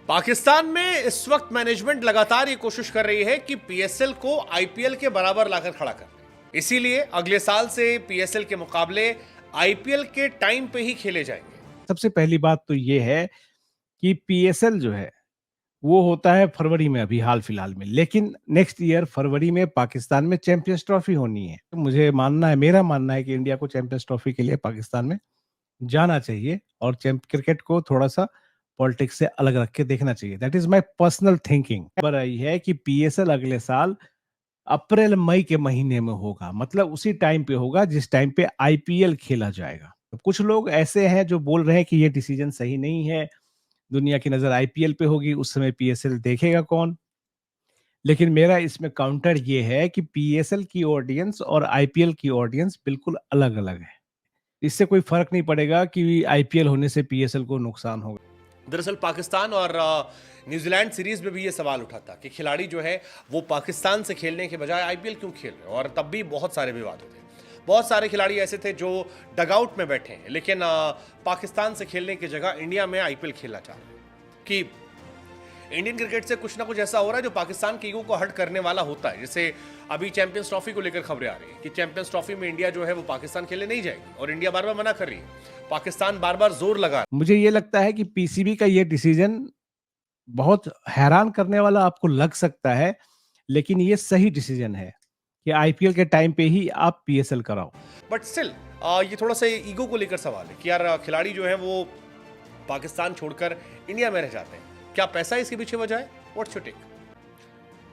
पाकिस्तान में इस वक्त मैनेजमेंट लगातार ये कोशिश कर रही है कि पीएसएल को आईपीएल के बराबर लाकर खड़ा कर दे। इसीलिए अगले साल से पीएसएल के मुकाबले आईपीएल के टाइम पे ही खेले जाएंगे। सबसे पहली बात तो ये है कि पीएसएल जो है वो होता है फरवरी में, अभी हाल फिलहाल में, लेकिन नेक्स्ट ईयर फरवरी में पाकिस्तान में चैंपियंस ट्रॉफी होनी है। तो मेरा मानना है कि इंडिया को चैंपियंस ट्रॉफी के लिए पाकिस्तान में जाना चाहिए और क्रिकेट को थोड़ा सा पॉलिटिक्स से अलग रख के देखना चाहिए। That is my personal thinking. खबर आई है कि पीएसएल अगले साल अप्रैल मई के महीने में होगा, मतलब उसी टाइम पे होगा जिस टाइम पे आईपीएल खेला जाएगा। तो कुछ लोग ऐसे हैं जो बोल रहे हैं कि ये डिसीजन सही नहीं है, दुनिया की नजर आईपीएल पे होगी, उस समय पीएसएल देखेगा कौन। लेकिन मेरा इसमें काउंटर ये है कि पीएसएल की ऑडियंस और आईपीएल की ऑडियंस बिल्कुल अलग अलग है। इससे कोई फर्क नहीं पड़ेगा कि आईपीएल होने से पीएसएल को नुकसान होगा। दरअसल पाकिस्तान और न्यूजीलैंड सीरीज में भी ये सवाल उठा था कि खिलाड़ी जो है वो पाकिस्तान से खेलने के बजाय आईपीएल क्यों खेल रहे हैं, और तब भी बहुत सारे विवाद होते। बहुत सारे खिलाड़ी ऐसे थे जो डगआउट में बैठे हैं, लेकिन पाकिस्तान से खेलने की जगह इंडिया में आईपीएल खेलना चाह रहे हैं कि इंडियन क्रिकेट से कुछ ना कुछ ऐसा हो रहा है जो पाकिस्तान के ईगो को हर्ट करने वाला होता है। जैसे अभी चैंपियंस ट्रॉफी को लेकर खबरें आ रही है कि चैंपियंस ट्रॉफी में इंडिया जो है वो पाकिस्तान खेलने नहीं जाएगी, और इंडिया बार बार मना कर रही है, पाकिस्तान बार बार जोर लगा। मुझे ये लगता है कि पीसीबी का ये डिसीजन बहुत हैरान करने वाला आपको लग सकता है, लेकिन ये सही डिसीजन है कि आईपीएल के टाइम पे ही आप पीएसएल कराओ। बट स्टिल ये थोड़ा सा ईगो को लेकर सवाल है कि यार खिलाड़ी जो है वो पाकिस्तान छोड़कर इंडिया में रह जाते हैं, क्या पैसा इसके पीछे वजह है? What's your take?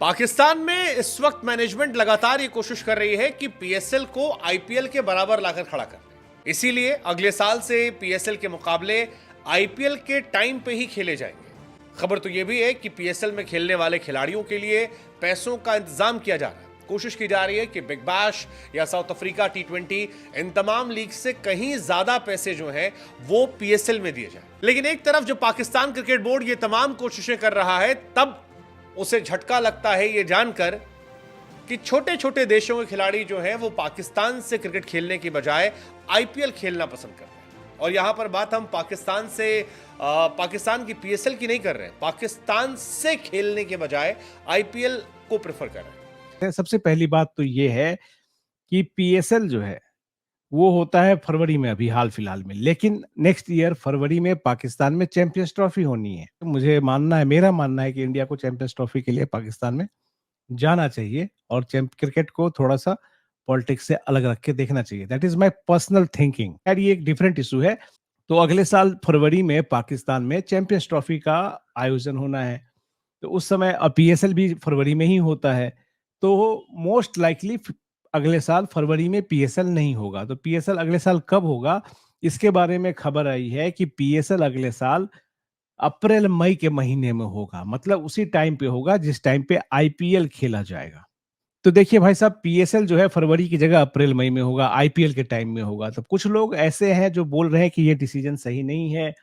पाकिस्तान में इस वक्त मैनेजमेंट लगातार ये कोशिश कर रही है कि पीएसएल को आईपीएल के बराबर लाकर खड़ा कर दे। इसीलिए अगले साल से पीएसएल के मुकाबले आईपीएल के टाइम पे ही खेले जाएंगे। खबर तो यह भी है कि पीएसएल में खेलने वाले खिलाड़ियों के लिए पैसों का इंतजाम किया जा रहा है। कोशिश की जा रही है कि बिग बैश या साउथ अफ्रीका T20 इन तमाम लीग से कहीं ज्यादा पैसे जो हैं वो पीएसएल में दिए जाए। लेकिन एक तरफ जब पाकिस्तान क्रिकेट बोर्ड ये तमाम कोशिशें कर रहा है, तब उसे झटका लगता है ये जानकर कि छोटे छोटे देशों के खिलाड़ी जो हैं वो पाकिस्तान से क्रिकेट खेलने की बजाय आईपीएल खेलना पसंद करते हैं। और यहां पर बात हम पाकिस्तान की पीएसएल की नहीं कर रहे हैं, पाकिस्तान से खेलने के बजाय आईपीएल को प्रेफर कर रहे हैं। सबसे पहली बात तो ये है कि पीएसएल जो है वो होता है फरवरी में, अभी हाल फिलहाल में, लेकिन नेक्स्ट ईयर फरवरी में पाकिस्तान में चैंपियंस ट्रॉफी होनी है। तो मेरा मानना है कि इंडिया को चैंपियंस ट्रॉफी के लिए पाकिस्तान में जाना चाहिए और क्रिकेट को थोड़ा सा पॉलिटिक्स से अलग रख के देखना चाहिए। That is my personal thinking. यार ये एक डिफरेंट इशू है। तो अगले साल फरवरी में पाकिस्तान में चैंपियंस ट्रॉफी का आयोजन होना है, तो उस समय पीएसएल भी फरवरी में ही होता है। तो मोस्ट लाइकली अगले साल फरवरी में पीएसएल नहीं होगा। तो पीएसएल अगले साल कब होगा, इसके बारे में खबर आई है कि पीएसएल अगले साल अप्रैल मई के महीने में होगा, मतलब उसी टाइम पे होगा जिस टाइम पे आईपीएल खेला जाएगा। तो देखिए भाई साहब, पीएसएल जो है फरवरी की जगह अप्रैल मई में होगा, आईपीएल के टाइम में होगा। तो कुछ लोग ऐसे हैं जो बोल रहे हैं कि ये डिसीजन सही नहीं है,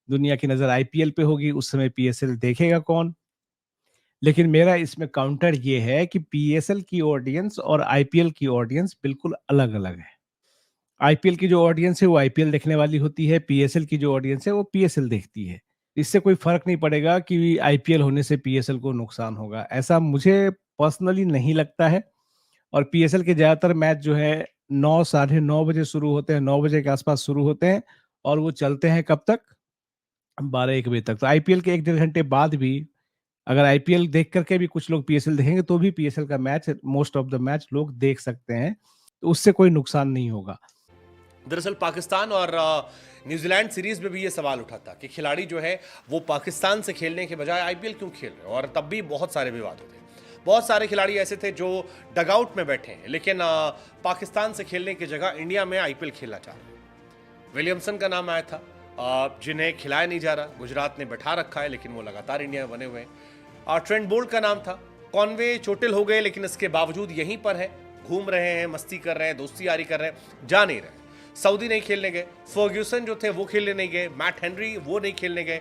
दुनिया की नजर आईपीएल पे होगी, उस समय पीएसएल देखेगा कौन। लेकिन मेरा इसमें काउंटर ये है कि पीएसएल की ऑडियंस और आईपीएल की ऑडियंस बिल्कुल अलग अलग है। आईपीएल की जो ऑडियंस है वो आईपीएल देखने वाली होती है, पीएसएल की जो ऑडियंस है वो पीएसएल देखती है। इससे कोई फर्क नहीं पड़ेगा कि आईपीएल होने से पीएसएल को नुकसान होगा, ऐसा मुझे पर्सनली नहीं लगता है। और पीएसएल के ज्यादातर मैच जो है 9 साढ़े 9 बजे शुरू होते हैं, 9 बजे के आसपास शुरू होते हैं, और वो चलते हैं कब तक, 12-1 बजे तक। तो आईपीएल के 1-1.5 घंटे बाद भी अगर आईपीएल देख करके भी कुछ लोग पीएसएल देखेंगे तो भी पीएसएल का match, most of the match लोग देख सकते हैं, तो उससे कोई नुकसान नहीं होगा। दरअसल पाकिस्तान और न्यूजीलैंड सीरीज में भी ये सवाल उठा था कि खिलाड़ी जो है वो पाकिस्तान से खेलने के बजाय आईपीएल क्यों खेल रहे हैं, और तब भी बहुत सारे विवाद होते। बहुत सारे खिलाड़ी ऐसे थे जो डगआउट में बैठे हैं, लेकिन पाकिस्तान से खेलने की जगह इंडिया में आईपीएल खेलना चाह रहे हैं। विलियमसन का नाम आया था, जिन्हें खिलाया नहीं जा रहा, गुजरात ने बैठा रखा है, लेकिन वो लगातार इंडिया में बने हुए हैं। ट्रेंट बोल्ट का नाम था, कॉनवे चोटिल हो गए, लेकिन इसके बावजूद यहीं पर है, घूम रहे हैं, मस्ती कर रहे हैं, दोस्ती यारी कर रहे हैं, जा नहीं रहे। सऊदी नहीं खेलने गए, फर्ग्यूसन जो थे वो खेलने नहीं गए, मैट हेनरी वो नहीं खेलने गए,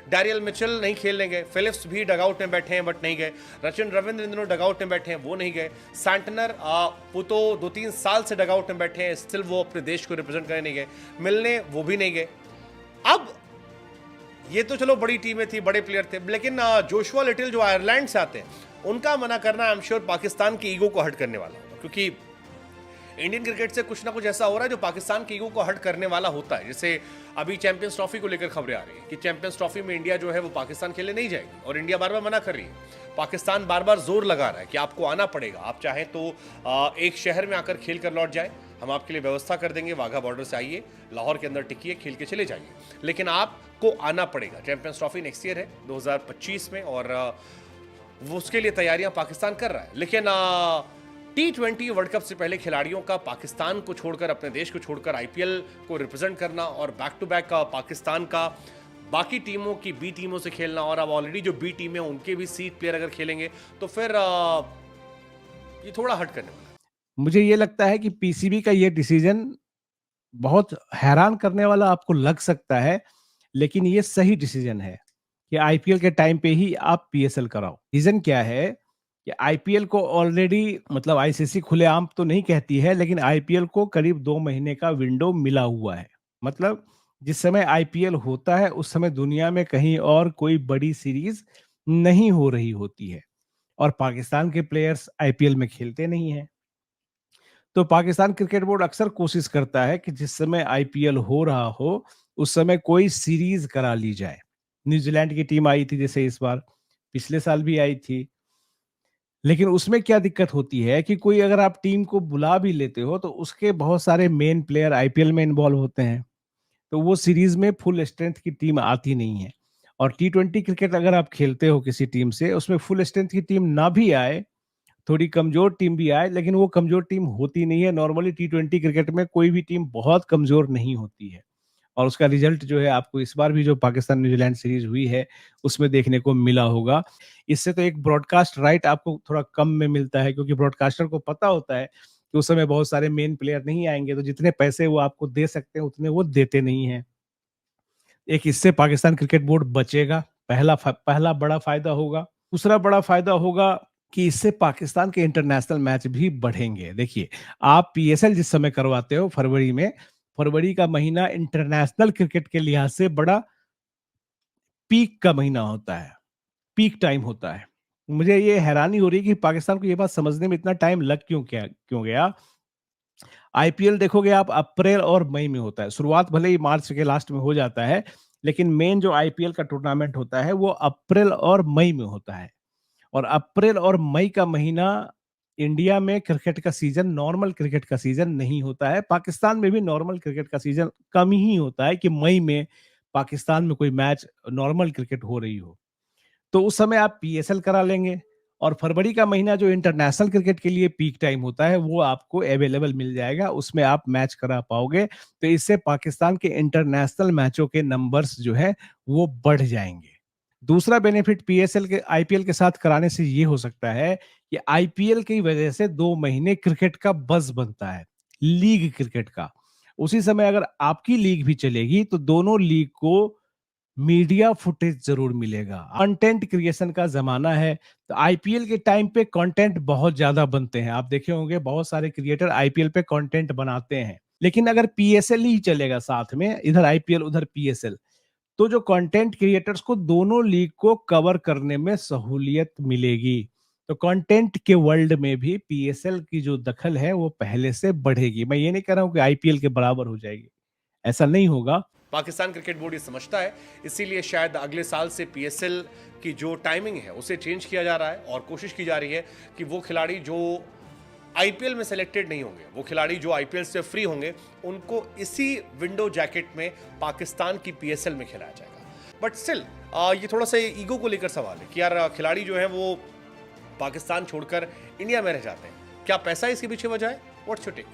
डैरियल मिचेल नहीं खेलने गए, फिलिप्स भी डगआउट में बैठे हैं बट नहीं गए, रचिन रविंद्र इन दिनों डगआउट में बैठे हैं वो नहीं गए, सैंटनर पुतो 2-3 साल से डगआउट में बैठे हैं, स्टिल वो अपने देश को रिप्रेजेंट करने नहीं गए, मिलने वो भी नहीं गए। अब ये तो चलो बड़ी टीमें थी, बड़े प्लेयर थे, लेकिन जोशुआ लिटिल जो आयरलैंड से आते हैं, उनका मना करना आई एम श्योर पाकिस्तान की ईगो को हर्ट करने वाला होगा, क्योंकि इंडियन क्रिकेट से कुछ ना कुछ ऐसा हो रहा है जो पाकिस्तान की ईगो को हर्ट करने वाला होता है। जैसे अभी चैंपियंस ट्रॉफी को लेकर खबरें आ रही है कि चैंपियंस ट्रॉफी में इंडिया जो है वो पाकिस्तान खेलने नहीं जाएगी, और इंडिया बार बार मना कर रही है। पाकिस्तान बार बार जोर लगा रहा है कि आपको आना पड़ेगा, आप चाहें तो एक शहर में आकर खेल कर लौट जाए, हम आपके लिए व्यवस्था कर देंगे, वाघा बॉर्डर से आइए, लाहौर के अंदर टिकिए, खेल के चले जाइए, लेकिन आपको आना पड़ेगा। चैंपियंस ट्रॉफी नेक्स्ट ईयर है 2025 में, और वो उसके लिए तैयारियां पाकिस्तान कर रहा है। लेकिन T20 वर्ल्ड कप से पहले खिलाड़ियों का पाकिस्तान को छोड़कर, अपने देश को छोड़कर आईपीएल को रिप्रेजेंट करना, और बैक टू बैक पाकिस्तान का बाकी टीमों की बी टीमों से खेलना, और अब ऑलरेडी जो बी टीम है उनके भी सीट प्लेयर अगर खेलेंगे तो फिर ये थोड़ा हट करने वाला है। मुझे ये लगता है कि पीसीबी का ये डिसीजन बहुत हैरान करने वाला आपको लग सकता है, लेकिन ये सही डिसीजन है कि आईपीएल के टाइम पे ही आप पीएसएल कराओ। रीजन क्या है कि आईपीएल को ऑलरेडी, मतलब आईसीसी खुलेआम तो नहीं कहती है, लेकिन आईपीएल को करीब 2 महीने का विंडो मिला हुआ है। मतलब जिस समय आईपीएल होता है उस समय दुनिया में कहीं और कोई बड़ी सीरीज नहीं हो रही होती है, और पाकिस्तान के प्लेयर्स आईपीएल में खेलते नहीं हैं। तो पाकिस्तान क्रिकेट बोर्ड अक्सर कोशिश करता है कि जिस समय आईपीएल हो रहा हो उस समय कोई सीरीज करा ली जाए। न्यूजीलैंड की टीम आई थी जैसे इस बार, पिछले साल भी आई थी, लेकिन उसमें क्या दिक्कत होती है कि कोई अगर आप टीम को बुला भी लेते हो तो उसके बहुत सारे मेन प्लेयर आईपीएल में इन्वॉल्व होते हैं, तो वो सीरीज में फुल स्ट्रेंथ की टीम आती नहीं है। और T20 क्रिकेट अगर आप खेलते हो किसी टीम से, उसमें फुल स्ट्रेंथ की टीम ना भी आए, थोड़ी कमजोर टीम भी आए, लेकिन वो कमजोर टीम होती नहीं है। नॉर्मली T20 क्रिकेट में कोई भी टीम बहुत कमजोर नहीं होती है, और उसका रिजल्ट जो है आपको इस बार भी जो पाकिस्तान न्यूजीलैंड सीरीज हुई है उसमें देखने को मिला होगा। इससे तो एक ब्रॉडकास्ट राइट आपको थोड़ा कम में मिलता है, क्योंकि ब्रॉडकास्टर को पता होता है कि उस समय बहुत सारे मेन प्लेयर नहीं आएंगे, तो जितने पैसे वो आपको दे सकते हैं उतने वो देते नहीं हैं। एक इससे पाकिस्तान क्रिकेट बोर्ड बचेगा, पहला बड़ा फायदा होगा। दूसरा बड़ा फायदा होगा कि इससे पाकिस्तान के इंटरनेशनल मैच भी बढ़ेंगे। देखिए, आप पीएसएल जिस समय करवाते हो फरवरी में, फरवरी का महीना इंटरनेशनल क्रिकेट के लिहाज से बड़ा पीक का महीना होता है, पीक टाइम होता है। मुझे ये हैरानी हो रही है कि पाकिस्तान को ये बात समझने में इतना टाइम लग क्यों गया। आईपीएल देखोगे आप, अप्रैल और मई में होता है। शुरुआत भले ही मार्च के लास्ट में हो जाता है, लेकिन मेन जो आईपीएल का टूर्नामेंट होता है वो अप्रैल और मई में होता है। और अप्रैल और मई का महीना इंडिया में क्रिकेट का सीजन, नॉर्मल क्रिकेट का सीजन नहीं होता है। पाकिस्तान में भी नॉर्मल क्रिकेट का सीजन कम ही होता है कि मई में पाकिस्तान में कोई मैच नॉर्मल क्रिकेट हो रही हो, तो उस समय आप पीएसएल करा लेंगे। और फरवरी का महीना जो इंटरनेशनल क्रिकेट के लिए पीक टाइम होता है वो आपको अवेलेबल मिल जाएगा, उसमें आप मैच करा पाओगे। तो इससे पाकिस्तान के इंटरनेशनल मैचों के नंबर्स जो है वो बढ़ जाएंगे। दूसरा बेनिफिट पीएसएल के आईपीएल के साथ कराने से ये हो सकता है कि आईपीएल की वजह से 2 महीने क्रिकेट का बज़ बनता है, लीग क्रिकेट का। उसी समय अगर आपकी लीग भी चलेगी तो दोनों लीग को मीडिया फुटेज जरूर मिलेगा। कंटेंट क्रिएशन का जमाना है, तो आईपीएल के टाइम पे कंटेंट बहुत ज्यादा बनते हैं। आप देखे होंगे बहुत सारे क्रिएटर आईपीएल पे कंटेंट बनाते हैं। लेकिन अगर पीएसएल ही चलेगा साथ में, इधर आईपीएल उधर पीएसएल, तो जो कंटेंट क्रिएटर्स को दोनों लीग को कवर करने में सहूलियत मिलेगी। तो कंटेंट के वर्ल्ड में भी पीएसएल की जो दखल है वो पहले से बढ़ेगी। मैं ये नहीं कह रहा हूं कि आईपीएल के बराबर हो जाएगी, ऐसा नहीं होगा। पाकिस्तान क्रिकेट बोर्ड ये समझता है, इसीलिए शायद अगले साल से पीएसएल की जो टाइमिंग है उसे चेंज किया जा रहा है, और कोशिश की जा रही है कि वो खिलाड़ी जो आईपीएल में सेलेक्टेड नहीं होंगे, वो खिलाड़ी जो आईपीएल से फ्री होंगे, उनको इसी विंडो जैकेट में पाकिस्तान की पीएसएल में खिलाया जाएगा। बट स्टिल ये थोड़ा सा ईगो को लेकर सवाल है कि यार खिलाड़ी जो है वो पाकिस्तान छोड़कर इंडिया में रह जाते हैं, क्या पैसा इसके पीछे वजह है? What's your take?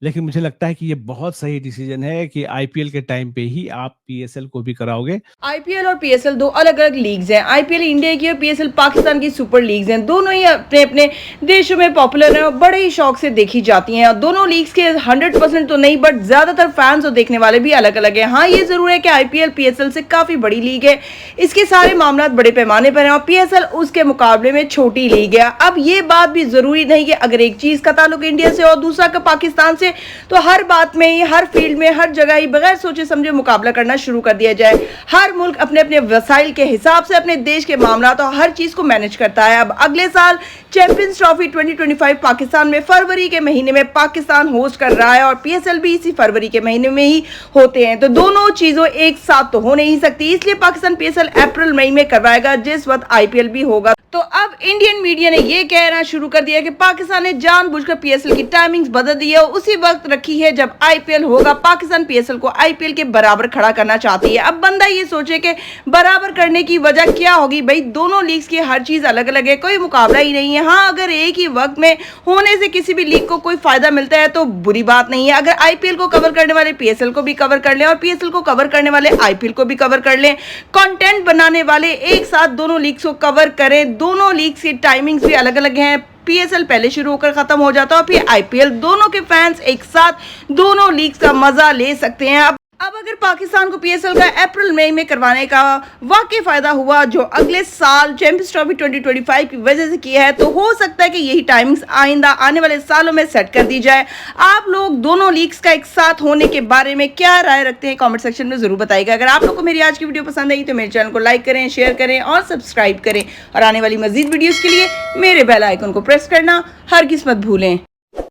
लेकिन मुझे लगता है कि ये बहुत सही डिसीजन है कि आईपीएल के टाइम पे ही आप पीएसएल को भी कराओगे। आईपीएल और पीएसएल दो अलग अलग लीग्स हैं। आईपीएल इंडिया की और पीएसएल पाकिस्तान की सुपर लीग्स हैं। दोनों ही अपने अपने देशों में पॉपुलर हैं और बड़े ही शौक से देखी जाती हैं। और दोनों लीग्स के 100% तो नहीं, बट ज्यादातर फैंस और देखने वाले भी अलग अलग हैं। हाँ, ये जरूर है कि आईपीएल पीएसएल से काफी बड़ी लीग है, इसके सारे मामला बड़े पैमाने पर हैं, और पीएसएल उसके मुकाबले में छोटी लीग है। अब ये बात भी जरूरी नहीं कि अगर एक चीज का ताल्लुक इंडिया से और दूसरा का पाकिस्तान से, तो हर बात में ही, हर फील्ड में, हर जगह ही बगैर सोचे समझे मुकाबला करना शुरू कर दिया जाए। हर मुल्क अपने अपने वसाइल के हिसाब से अपने देश के मामला तो हर चीज को मैनेज करता है। अब अगले साल चैंपियंस ट्रॉफी 2025 पाकिस्तान में फरवरी के महीने में पाकिस्तान होस्ट कर रहा है और पीएसएल भी इसी फरवरी के महीने में ही होते हैं, तो दोनों चीजों एक साथ तो हो नहीं सकती, इसलिए पाकिस्तान पीएसएल अप्रैल मई में करवाएगा जिस वक्त आईपीएल भी होगा। तो अब इंडियन मीडिया ने यह कहना शुरू कर दिया कि पाकिस्तान ने जानबूझकर पीएसएल की टाइमिंग्स बदल दी है और उसी वक्त रखी है जब आईपीएल होगा। पाकिस्तान पीएसएल को आईपीएल के बराबर खड़ा करना चाहती है। अब बंदा ये सोचे कि बराबर करने की वजह क्या होगी, भाई दोनों लीग्स की हर चीज अलग अलग है, कोई मुकाबला ही नहीं है। हाँ, अगर एक ही वक्त में होने से किसी भी लीग को कोई फायदा मिलता है तो बुरी बात नहीं है। अगर आईपीएल को कवर करने वाले पीएसएल को भी कवर कर लें और पीएसएल को कवर करने वाले आईपीएल को भी कवर कर लें, कंटेंट बनाने वाले एक साथ दोनों लीग्स को कवर करें। दोनों लीग्स की टाइमिंग्स भी अलग अलग हैं, पीएसएल पहले शुरू होकर खत्म हो जाता है और फिर आईपीएल, दोनों के फैंस एक साथ दोनों लीग्स का मजा ले सकते हैं। अब अगर पाकिस्तान को पीएसएल का अप्रैल मई में करवाने का वाकई फायदा हुआ जो अगले साल चैंपियंस ट्रॉफी 2025 की वजह से किया है, तो हो सकता है कि यही टाइमिंग्स आइंदा आने वाले सालों में सेट कर दी जाए। आप लोग दोनों लीग्स का एक साथ होने के बारे में क्या राय रखते हैं, कमेंट सेक्शन में जरूर बताइएगा। अगर आप लोग को मेरी आज की वीडियो पसंद आई तो मेरे चैनल को लाइक करें, शेयर करें और सब्सक्राइब करें और आने वाली मजीद वीडियोस के लिए मेरे बेल आइकन को प्रेस करना हरगिज़ मत भूलें।